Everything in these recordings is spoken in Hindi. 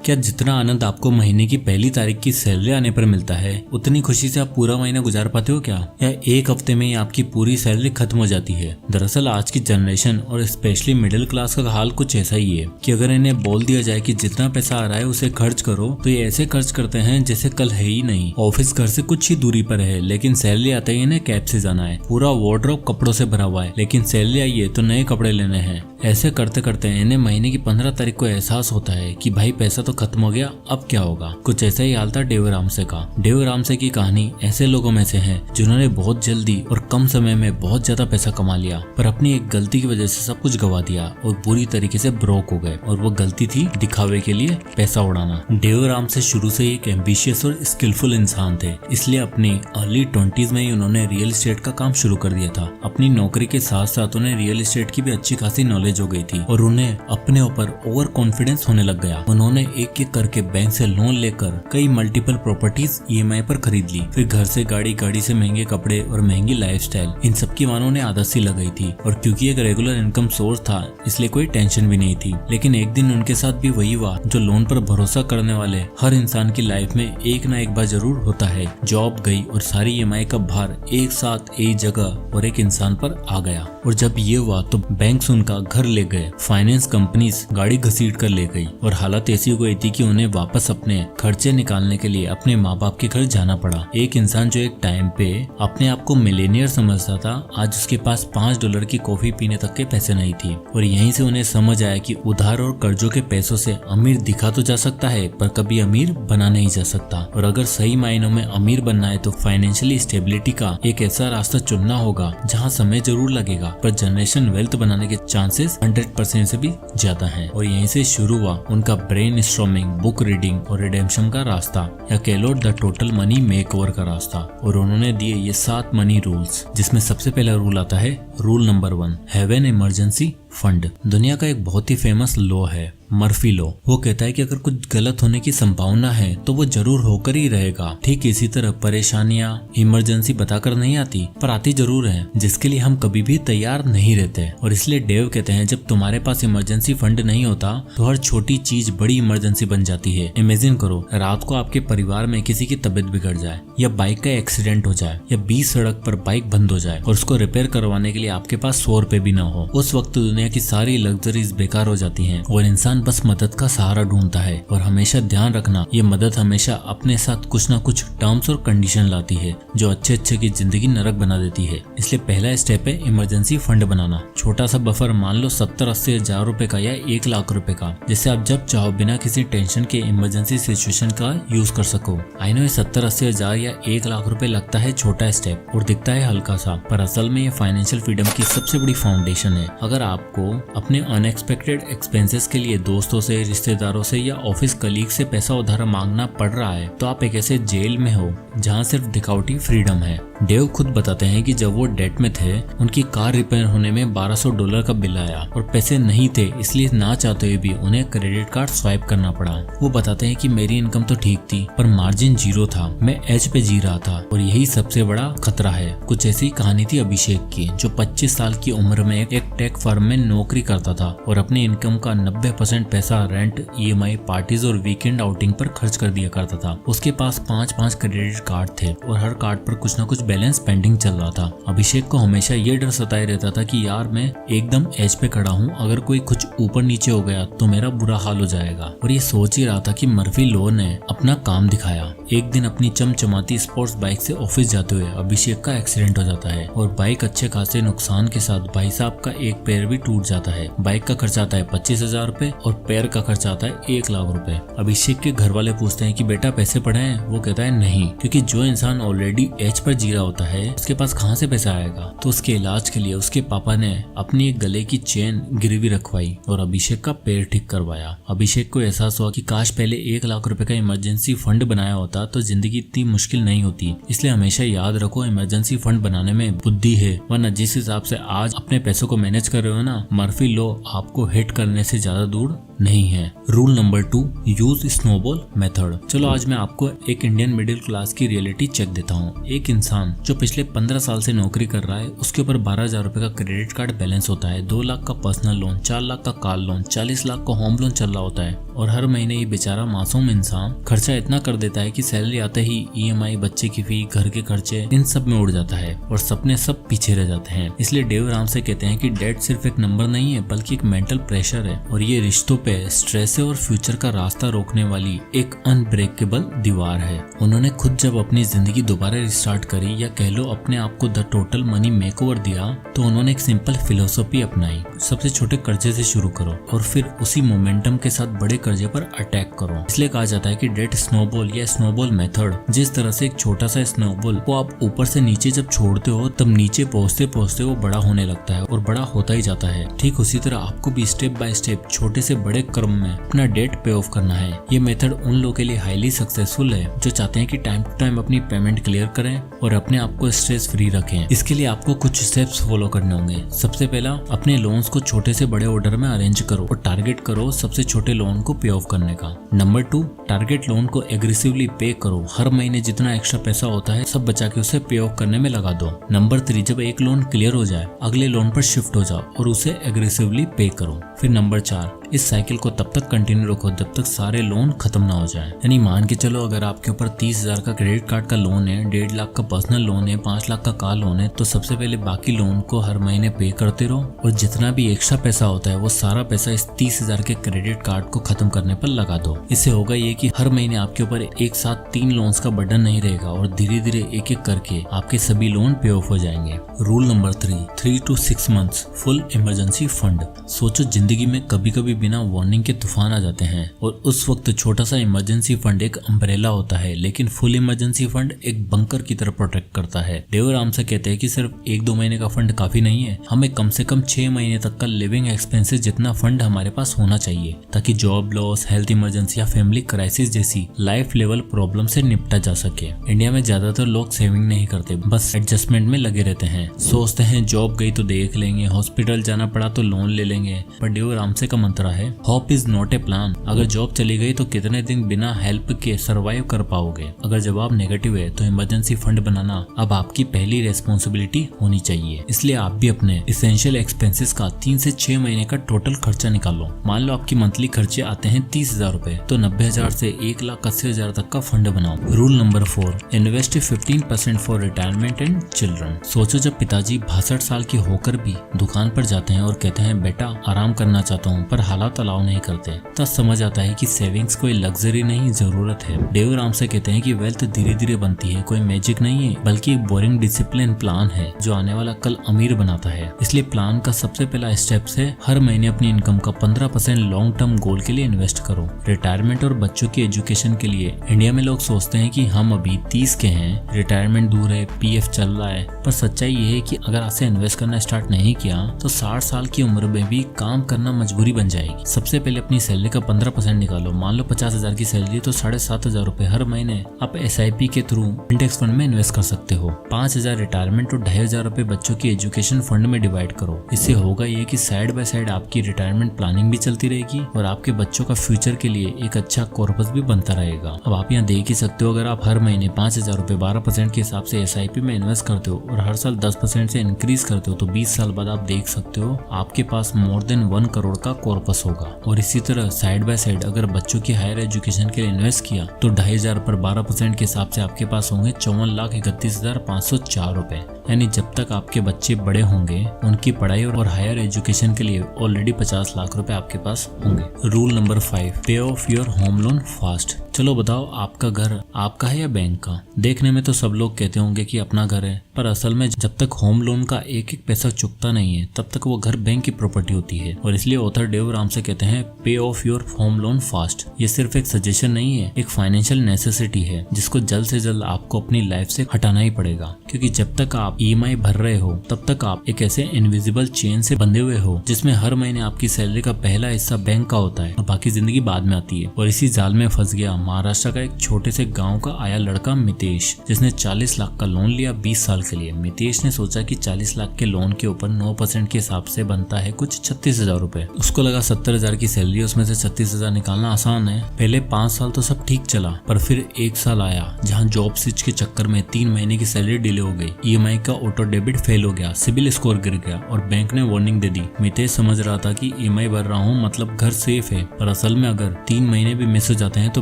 क्या जितना आनंद आपको महीने की पहली तारीख की सैलरी आने पर मिलता है उतनी खुशी से आप पूरा महीना गुजार पाते हो क्या? या एक हफ्ते में ही आपकी पूरी सैलरी खत्म हो जाती है? दरअसल आज की जनरेशन और स्पेशली मिडिल क्लास का हाल कुछ ऐसा ही है कि अगर इन्हें बोल दिया जाए कि जितना पैसा आ रहा है उसे खर्च करो तो ये ऐसे खर्च करते हैं जैसे कल है ही नहीं। ऑफिस घर से कुछ ही दूरी पर है लेकिन सैलरी आते ही इन्हें कैब से जाना है। पूरा वार्डरोब कपड़ों से भरा हुआ है लेकिन सैलरी आई है तो नए कपड़े लेने हैं। ऐसे करते करते इन्हें महीने की 15 तारीख को एहसास होता है कि भाई पैसा तो खत्म हो गया, अब क्या होगा। कुछ ऐसा ही हाल था डेव रामसे का। डेव रामसे की कहानी ऐसे लोगों में से है जिन्होंने बहुत जल्दी और कम समय में बहुत ज्यादा पैसा कमा लिया पर अपनी एक गलती की वजह से सब कुछ गवा दिया और बुरी तरीके से ब्रोक हो गए। और वो गलती थी दिखावे के लिए पैसा उड़ाना। डेव रामसे शुरू से एक एम्बिशियस और स्किलफुल इंसान थे, इसलिए अपनी अर्ली 20s में ही उन्होंने रियल एस्टेट का काम शुरू कर दिया था। अपनी नौकरी के साथ साथ उन्हें रियल एस्टेट की भी अच्छी खासी नॉलेज हो गई थी और उन्हें अपने ऊपर ओवर कॉन्फिडेंस होने लग गया। उन्होंने एक एक करके बैंक से लोन लेकर कई मल्टीपल प्रॉपर्टीज ईएमआई पर खरीद ली। फिर घर से गाड़ी से महंगे कपड़े और महंगी लाइफस्टाइल, इन सब की मानो उन्हें आदत सी लग गई थी। और क्योंकि एक रेगुलर इनकम सोर्स था इसलिए कोई टेंशन भी नहीं थी। लेकिन एक दिन उनके साथ भी वही हुआ जो लोन पर भरोसा करने वाले हर इंसान की लाइफ में एक ना एक बार जरूर होता है। जॉब गई और सारी ईएमआई का भार एक साथ एक जगह और एक इंसान पर आ गया। और जब ये हुआ तो बैंक उनका घर ले गए, फाइनेंस कंपनीज गाड़ी घसीट कर ले गई और हालत ऐसी हो गई थी कि उन्हें वापस अपने खर्चे निकालने के लिए अपने माँ बाप के घर जाना पड़ा। एक इंसान जो एक टाइम पे अपने आप को मिलेनियर समझता था, आज उसके पास $5 की कॉफी पीने तक के पैसे नहीं थी। और यहीं से उन्हें समझ आया कि उधार और कर्जों के पैसों से अमीर दिखा तो जा सकता है पर कभी अमीर बना नहीं जा सकता। और अगर सही मायनों में अमीर बनना है तो फाइनेंशियली स्टेबिलिटी का एक ऐसा रास्ता चुनना होगा जहाँ समय जरूर लगेगा पर जनरेशन वेल्थ बनाने के चांसेस 100% से भी ज्यादा हैं। और यहीं से शुरू हुआ उनका ब्रेन स्टॉर्मिंग, बुक रीडिंग और रिडेम्पशन का रास्ता, या कह लो द टोटल मनी मेकओवर का रास्ता। और उन्होंने दिए ये 7 मनी रूल्स, जिसमें सबसे पहला रूल आता है rule number 1, have an emergency fund. दुनिया का एक बहुत ही फेमस लॉ है मर्फी लॉ। वो कहता है कि अगर कुछ गलत होने की संभावना है तो वो जरूर होकर ही रहेगा। ठीक इसी तरह परेशानियां इमरजेंसी बताकर नहीं आती पर आती जरूर है, जिसके लिए हम कभी भी तैयार नहीं रहते। और इसलिए डेव कहते हैं जब तुम्हारे पास इमरजेंसी फंड नहीं होता तो हर छोटी चीज बड़ी इमरजेंसी बन जाती है। इमेजिन करो रात को आपके परिवार में किसी की तबीयत बिगड़ जाए या बाइक का एक्सीडेंट हो जाए या 20 सड़क पर बाइक बंद हो जाए और उसको रिपेयर करवाने के लिए आपके पास 100 रुपए भी ना हो। उस वक्त दुनिया की सारी लग्जरीज बेकार हो जाती हैं और इंसान बस मदद का सहारा ढूंढता है। और हमेशा ध्यान रखना ये मदद हमेशा अपने साथ कुछ ना कुछ टर्म्स और कंडीशन लाती है जो अच्छे की जिंदगी नरक बना देती है। इसलिए पहला स्टेप है इमरजेंसी फंड बनाना। छोटा सा बफर, मान लो 70-80 हजार रुपए का या 1 लाख रुपए का, जिससे आप जब चाहो बिना किसी टेंशन के इमरजेंसी सिचुएशन का यूज कर सको। आई नो ये 70-80 हजार या 1 लाख रुपए लगता है छोटा स्टेप और दिखता है हल्का सा, पर असल में ये फाइनेंशियल फ्रीडम की सबसे बड़ी फाउंडेशन है। अगर आपको अपने अनएक्सपेक्टेड एक्सपेंसेस के लिए दोस्तों से, रिश्तेदारों से या ऑफिस कलीग से पैसा उधार मांगना पड़ रहा है तो आप एक ऐसे जेल में हो जहाँ सिर्फ दिखावटी फ्रीडम है। डेव खुद बताते हैं कि जब वो डेट में थे उनकी कार रिपेयर होने में $1200 का बिल आया और पैसे नहीं थे, इसलिए ना चाहते हुए भी उन्हें क्रेडिट कार्ड स्वाइप करना पड़ा। वो बताते हैं कि मेरी इनकम तो ठीक थी पर मार्जिन 0 था, मैं एज पे जी रहा था और यही सबसे बड़ा खतरा है। कुछ ऐसी कहानी थी अभिषेक की, जो 25 साल की उम्र में एक टेक फर्म में नौकरी करता था और अपनी इनकम का 90% पैसा रेंट, ईएमआई, पार्टीज और वीकेंड आउटिंग पर खर्च कर दिया करता था। उसके पास 5 क्रेडिट कार्ड थे और हर कार्ड पर कुछ न कुछ बैलेंस पेंडिंग चल रहा था। अभिषेक को हमेशा ये डर सताए रहता था कि यार मैं एकदम एज पे खड़ा हूँ, अगर कोई कुछ ऊपर नीचे हो गया तो मेरा बुरा हाल हो जाएगा। और ये सोच ही रहा था कि मर्फी लॉ ने अपना काम दिखाया। एक दिन अपनी चमचमाती स्पोर्ट्स बाइक से ऑफिस जाते हुए अभिषेक का एक्सीडेंट हो जाता है और बाइक अच्छे खासे नुकसान के साथ भाई साहब का एक पैर भी टूट जाता है। बाइक का खर्चा आता है 25,000 रुपए और पैर का खर्चा आता है 1 लाख रुपए। अभिषेक के घर वाले पूछते हैं कि बेटा पैसे पड़े हैं? वो कहता है नहीं, क्योंकि जो इंसान ऑलरेडी एज पर जी रहा होता है उसके पास कहाँ से पैसा आएगा। तो उसके इलाज के लिए उसके पापा ने अपनी एक गले की चेन गिरवी रखवाई और अभिषेक का पैर ठीक करवाया। अभिषेक को एहसास हुआ कि काश पहले 1 लाख रुपए का इमरजेंसी फंड बनाया होता तो जिंदगी इतनी मुश्किल नहीं होती। इसलिए हमेशा याद रखो इमरजेंसी फंड बनाने में बुद्धि है, वरना जिस हिसाब से आज अपने पैसों को मैनेज कर रहे हो ना, मर्फी लॉ आपको हिट करने से ज्यादा दूर नहीं है। Rule number 2, use snowball method. चलो आज मैं आपको एक इंडियन मिडिल क्लास की रियलिटी चेक देता हूँ। एक इंसान जो पिछले 15 साल से नौकरी कर रहा है, उसके ऊपर 12,000 रुपए का क्रेडिट कार्ड बैलेंस होता है, 2 लाख का पर्सनल लोन, 4 लाख का कार लोन, 40 लाख का होम लोन चल रहा होता है, और हर महीने ये बेचारा मासूम इंसान खर्चा इतना कर देता है कि सैलरी आते ही EMI, बच्चे की फी, घर के खर्चे, इन सब में उड़ जाता है और सपने सब पीछे रह जाते हैं। इसलिए डेव रामसे कहते हैं कि डेट सिर्फ एक नंबर नहीं है, बल्कि एक मेंटल प्रेशर है, और ये रिश्तों पे स्ट्रेस है और फ्यूचर का रास्ता रोकने वाली एक अनब्रेकेबल दीवार है। उन्होंने खुद जब अपनी जिंदगी दोबारा रिस्टार्ट करी, या कह लो अपने आप को द टोटल मनी मेकओवर दिया, तो उन्होंने एक सिंपल फिलोसफी अपनाई। सबसे छोटे कर्जे से शुरू करो और फिर उसी मोमेंटम के साथ बड़े कर्जे पर अटैक करो। इसलिए कहा जाता है कि डेट स्नोबॉल या स्नोबॉल मेथड, जिस तरह से एक छोटा सा स्नोबॉल को आप ऊपर से नीचे जब छोड़ते हो, तब नीचे पहुंचते पहुंचते वो बड़ा होने लगता है और बड़ा होता ही जाता है। ठीक उसी तरह आपको भी स्टेप बाय स्टेप छोटे से बड़े क्रम में अपना डेट पे ऑफ करना है। ये मेथड उन लोगों के लिए हाईली सक्सेसफुल है जो चाहते हैं कि टाइम टू टाइम अपनी पेमेंट क्लियर करें और अपने आप को स्ट्रेस फ्री रखें। इसके लिए आपको कुछ स्टेप्स फॉलो करने होंगे। सबसे पहला, अपने लोन्स को छोटे से बड़े ऑर्डर में अरेंज करो और टारगेट करो सबसे छोटे लोन को पे ऑफ करने का। नंबर 2, टारगेट लोन को एग्रेसिवली पे करो। हर महीने जितना एक्स्ट्रा पैसा होता है सब बचा के उसे पे ऑफ करने में लगा दो। नंबर 3, जब एक लोन क्लियर हो जाए, अगले लोन पर शिफ्ट हो जाओ और उसे एग्रेसिवली पे करो। फिर नंबर 4, इस साइकिल को तब तक कंटिन्यू रखो जब तक सारे लोन खत्म ना हो जाए। यानी मान के चलो अगर आपके ऊपर 30,000 का क्रेडिट कार्ड का लोन है, 1.5 लाख का पर्सनल लोन है, 5 लाख का कार लोन है, तो सबसे पहले बाकी लोन को हर महीने पे करते रहो और जितना भी एक्स्ट्रा पैसा होता है वो सारा पैसा इस 30,000 के क्रेडिट कार्ड को खत्म करने पर लगा दो। इससे होगा ये कि हर महीने आपके ऊपर एक साथ 3 लोन्स का बर्डन नहीं रहेगा और धीरे धीरे एक एक करके आपके सभी लोन पे ऑफ हो जाएंगे। Rule number 3 to 6 months full emergency fund. सोचो जिंदगी में कभी कभी बिना वार्निंग के तूफान आ जाते हैं और उस वक्त छोटा सा इमरजेंसी फंड एक अम्ब्रेला होता है, लेकिन फुल इमरजेंसी फंड एक बंकर की तरह प्रोटेक्ट करता है। डेव रामसे कहते हैं कि सिर्फ 1-2 महीने का फंड काफी नहीं है, हमें कम से कम 6 महीने तक का लिविंग एक्सपेंसेस जितना फंड हमारे पास होना चाहिए, ताकि जॉब लॉस, हेल्थ इमरजेंसी या फैमिली क्राइसिस जैसी लाइफ लेवल प्रॉब्लम से निपटा जा सके। इंडिया में ज्यादातर लोग सेविंग नहीं करते, बस एडजस्टमेंट में लगे रहते हैं। सोचते हैं जॉब गई तो देख लेंगे, हॉस्पिटल जाना पड़ा तो लोन ले लेंगे, पर डेव रामसे का मंत्र है, hope is not a plan. अगर जॉब चली गई तो कितने दिन बिना हेल्प के सरवाइव कर पाओगे? अगर जवाब नेगेटिव है तो इमरजेंसी फंड बनाना अब आपकी पहली रेस्पॉन्सिबिलिटी होनी चाहिए। इसलिए आप भी अपने इसेंशियल एक्सपेंसेस का 3 से 6 महीने का टोटल खर्चा निकालो। मान लो आपकी मंथली खर्चे आते हैं 30,000 रुपए, तो 90,000 से 1,80,000 तक का फंड बनाओ। Rule number 4, invest 15% for retirement and children. सोचो जब पिताजी 62 साल के होकर भी दुकान पर जाते हैं और कहते हैं बेटा आराम करना चाहता हूँ, पर हालात अलाउ नहीं करते, तब समझ आता है कि सेविंग्स कोई लग्जरी नहीं, जरूरत है। डेव रामसे कहते हैं कि वेल्थ धीरे धीरे बनती है, कोई मैजिक नहीं है, बल्कि एक बोरिंग डिसिप्लिन प्लान है जो आने वाला कल अमीर बनाता है। इसलिए प्लान का सबसे पहला स्टेप है हर महीने अपनी इनकम का 15% लॉन्ग टर्म गोल के लिए इन्वेस्ट करो। रिटायरमेंट और बच्चों की एजुकेशन के लिए इंडिया में लोग सोचते हैं कि हम अभी 30 के हैं, रिटायरमेंट दूर है, PF चल रहा है, पर सच्चाई ये है कि अगर आपसे इन्वेस्ट करना स्टार्ट नहीं किया तो 60 साल की उम्र में भी काम करना मजबूरी बन जाएगी। सबसे पहले अपनी सैलरी का 15% निकालो। मान लो 50,000 की सैलरी तो 7,500 रुपए हर महीने आप SIP के थ्रू इंडेक्स फंड में इन्वेस्ट कर सकते हो। 5,000 रिटायरमेंट और 2,500 रुपए बच्चों की एजुकेशन फंड में डिवाइड करो। इससे होगा ये कि साइड बाय साइड आपकी रिटायरमेंट प्लानिंग भी चलती रहेगी और आपके बच्चों का फ्यूचर के लिए एक अच्छा कॉर्पस भी बनता रहेगा। अब आप यहाँ देख ही सकते हो, अगर आप हर महीने 5,000 रुपए 12% के हिसाब से SIP में इन्वेस्ट करते हो और हर साल 10% से इंक्रीज करते हो, तो 20 साल बाद आप देख सकते हो आपके पास मोर देन 1 करोड़ का कॉर्पस होगा। और इसी तरह साइड बाय साइड अगर बच्चों की हायर एजुकेशन के लिए इन्वेस्ट किया तो 2,500 पर 12% के हिसाब से आपके पास होंगे 54,31,504 रुपए। यानी जब तक आपके बच्चे बड़े होंगे उनकी पढ़ाई और हायर एजुकेशन के लिए ऑलरेडी 50 लाख रुपए आपके पास होंगे। रूल नंबर 5, पे of your home loan fast. चलो बताओ, आपका घर आपका है या बैंक का? देखने में तो सब लोग कहते होंगे कि अपना घर है, पर असल में जब तक होम लोन का एक एक पैसा चुकता नहीं है तब तक वो घर बैंक की प्रॉपर्टी होती है। और इसलिए ऑथर डेव रामसे कहते हैं पे of your home loan fast. ये सिर्फ एक सजेशन नहीं है, एक फाइनेंशियल नेसेसिटी है जिसको जल्द से जल्द आपको अपनी लाइफ से हटाना ही पड़ेगा। क्योंकि जब तक आप EMI भर रहे हो तब तक आप एक ऐसे इनविजिबल चेन से बंधे हुए हो जिसमें हर महीने आपकी सैलरी का पहला हिस्सा बैंक का होता है और बाकी जिंदगी बाद में आती है। और इसी जाल में फंस गया महाराष्ट्र का एक छोटे से गांव का आया लड़का मितेश, जिसने 40 लाख का लोन लिया 20 साल के लिए। मितेश ने सोचा कि 40 लाख के लोन के ऊपर 9% के हिसाब से बनता है कुछ 36,000 रुपए। उसको लगा 70,000 की सैलरी, उसमें से 36,000 निकालना आसान है। पहले 5 साल तो सब ठीक चला, पर फिर एक साल आया जहाँ जॉब स्विच के चक्कर में 3 महीने की सैलरी डिले हो गई। EMI का ऑटो डेबिट फेल हो गया, सिबिल स्कोर गिर गया और बैंक ने वार्निंग दे दी। मितेश समझ रहा था कि EMI भर रहा हूँ मतलब घर सेफ है, पर असल में अगर 3 महीने भी मिस हो जाते हैं तो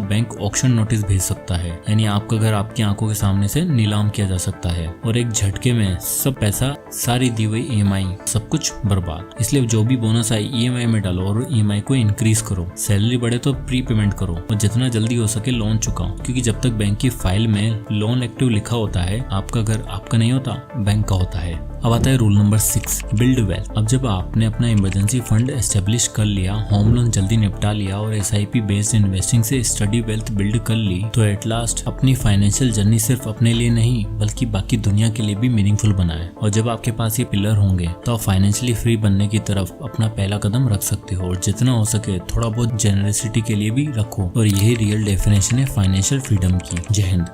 बैंक ऑक्शन नोटिस भेज सकता है, यानी आपका घर आपकी आंखों के सामने से नीलाम किया जा सकता है और एक झटके में सब पैसा, सारी दी हुई EMI, सब कुछ बर्बाद। इसलिए जो भी बोनस आए EMI में डालो और EMI को इंक्रीज करो। सैलरी बढ़े तो प्री पेमेंट करो और जितना जल्दी हो सके लोन चुकाओ, क्योंकि जब तक बैंक की फाइल में लोन एक्टिव लिखा होता है आपका घर आपका नहीं होता, बैंक का होता है। अब आता है रूल नंबर 6, बिल्ड वेल्थ। अब जब आपने अपना इमरजेंसी फंड एस्टेब्लिश कर लिया, होम लोन जल्दी निपटा लिया और SIP बेस्ड इन्वेस्टिंग से स्टडी वेल्थ बिल्ड कर ली, तो एट लास्ट अपनी फाइनेंशियल जर्नी सिर्फ अपने लिए नहीं बल्कि बाकी दुनिया के लिए भी मीनिंगफुल बनाए। और जब आपके पास ये पिलर होंगे तो आप फाइनेंशियली फ्री बनने की तरफ अपना पहला कदम रख सकते हो। और जितना हो सके थोड़ा बहुत जेनरसिटी के लिए भी रखो। और यही रियल डेफिनेशन है फाइनेंशियल फ्रीडम की। जय हिंद।